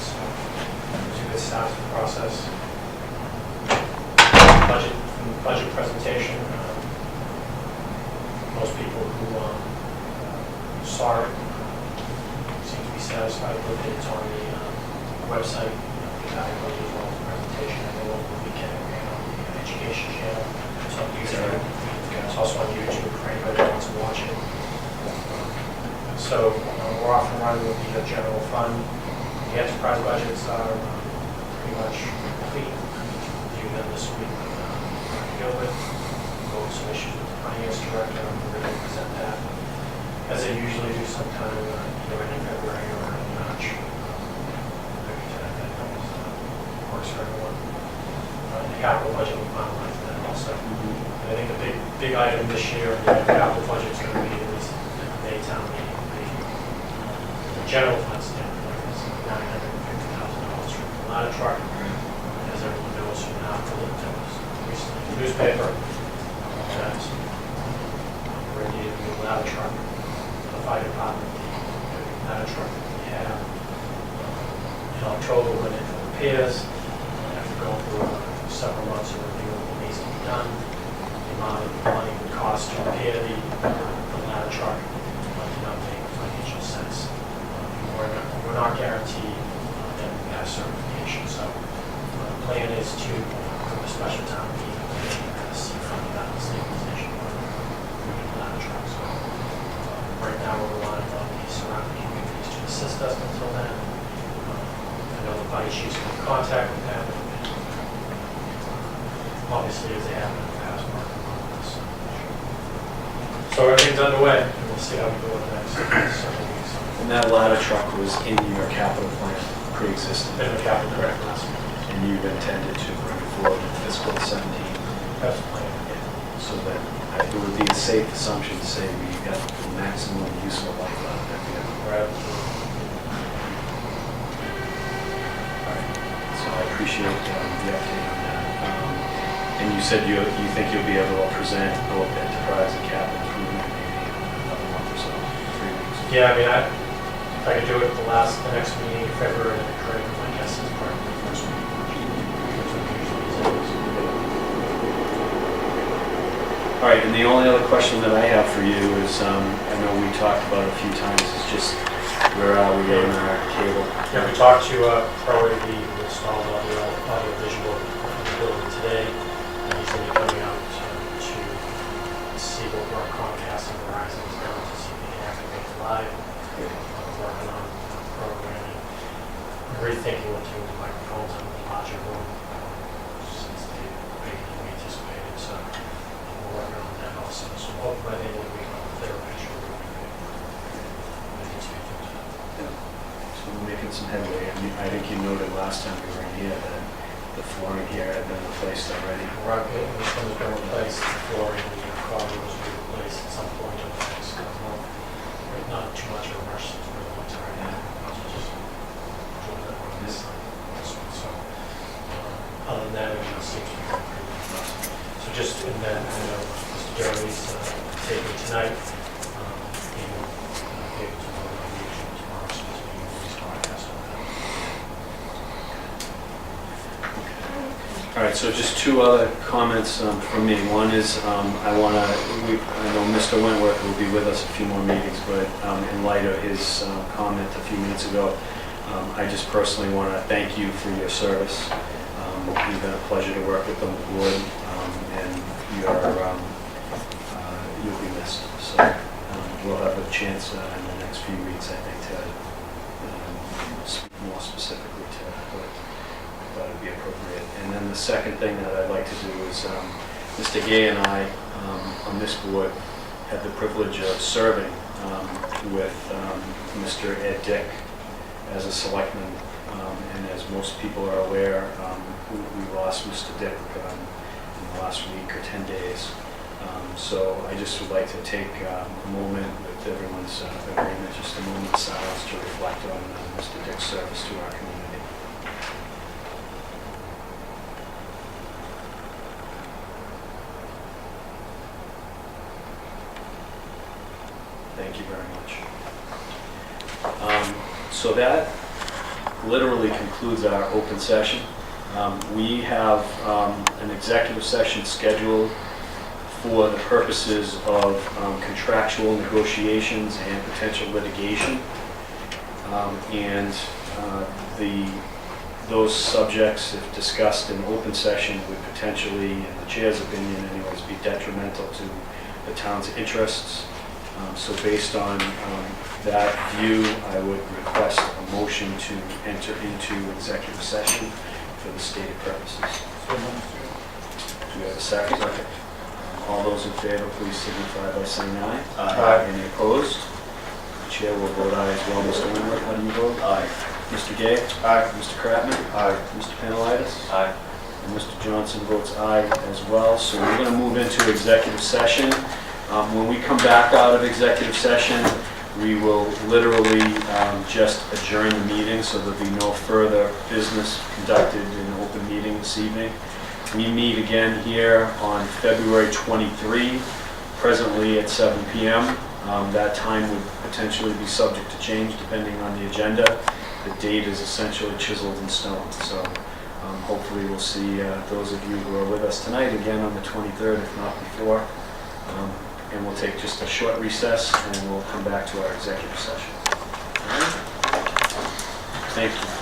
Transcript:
So it was a good start to the process. Budget presentation. Most people who saw it seem to be satisfied with it. It's on the website. The guy goes as well as the presentation. I know over the weekend it ran on the education channel. It's on YouTube. It's also on YouTube for anybody that wants to watch it. So we're off and running with the general fund. The enterprise budgets are pretty much complete. Reviewed them this week with Gilbert. Go over some issues with the finance director. We're going to present that as they usually do sometime either in February or in March. That works for everyone. The capital budget will finalize that also. And I think the big item this year in the capital budget is going to be at least Maytown meeting. The general fund standpoint is $950,000 for the ladder truck. As everyone knows from now, that was recently in the newspaper. That's we're in need of a new ladder truck for the fire department. The ladder truck that we have in October went in for repairs. After going through several months of review of what needs to be done, the amount of money it would cost to repair the ladder truck did not make financial sense. We're not guaranteed that we have certification, so the plan is to from a special town meeting see from that stabilization of the ladder truck. So right now we're relying on the surrounding communities to assist us until then. I know the fire chiefs are in contact with them, and obviously as they have in the past working on this. So everything's underway, and we'll see how we go in the next several weeks. And that ladder truck was in your capital plan, pre-existing. In the capital plan last year. And you've intended to bring it forward in fiscal 17. That's the plan, yeah. So that it would be a safe assumption to say we got the maximum useful life out of that vehicle. Right. All right. So I appreciate the update on that. And you said you think you'll be able to present both enterprise and capital improvement maybe in another month or so, 3 weeks. Yeah, I mean, if I could do it at the next meeting in February, then great. My guess is probably the first meeting in March. That's what usually is. All right, and the only other question that I have for you is, I know we talked about it a few times, is just where are we on our cable? Yeah, we talked to Priority B, who installed audio visual in the building today. And he's going to be coming out to see what our Comcast and Verizon is doing to see if they can activate it live. Working on programming, rethinking what to do with the microphones in the larger room since they bigger than we anticipated. So we're working on that also. So hopefully by the end of the week, they're actually will be good. So we're making some headway. I mean, I think you noted last time we were in here that the flooring here had been replaced already. Right, this one has been replaced. The flooring and the carpet was replaced at some point in the next couple of months. Not too much of a rush for the winter right now. Just doing that on this one. So other than that, everything seems to be going pretty well. So just in that, Mr. Jeremy's taking tonight. He will be able to vote on the issue tomorrow, so this meeting will be broadcast on that. All right, so just two other comments from me. One is I know Mr. Wentworth will be with us a few more meetings, but in light of his comment a few minutes ago, I just personally want to thank you for your service. You've been a pleasure to work with on the board, and you'll be missed. So we'll have a chance in the next few weeks, I think, to speak more specifically to what I thought would be appropriate. And then the second thing that I'd like to do is Mr. Gay and I on this board had the privilege of serving with Mr. Ed Dick as a selectman. And as most people are aware, we lost Mr. Dick in the last week or 10 days. So I just would like to take a moment with everyone's agreement, just a moment of silence to reflect on Mr. Dick's service to our community. Thank you very much. So that literally concludes our open session. We have an executive session scheduled for the purposes of contractual negotiations and potential litigation. Those subjects, if discussed in open session, would potentially, in the chair's opinion anyways, be detrimental to the town's interests. So based on that view, I would request a motion to enter into executive session for the stated purposes. Do we have a second? All those in favor, please signify by saying aye. Aye. Any opposed? The chair will vote aye as well. Mr. Winworth, how do you vote? Aye. Mr. Gay? Aye. Mr. Kratman? Aye. Mr. Panelitis? Aye. And Mr. Johnson votes aye as well. So we're going to move into executive session. When we come back out of executive session, we will literally just adjourn the meeting, so there'll be no further business conducted in an open meeting this evening. We meet again here on February 23, presently at 7 p.m. That time would potentially be subject to change depending on the agenda. The date is essentially chiseled in stone. So hopefully we'll see those of you who are with us tonight again on the 23rd, if not before. And we'll take just a short recess and we'll come back to our executive session. All right? Thank you.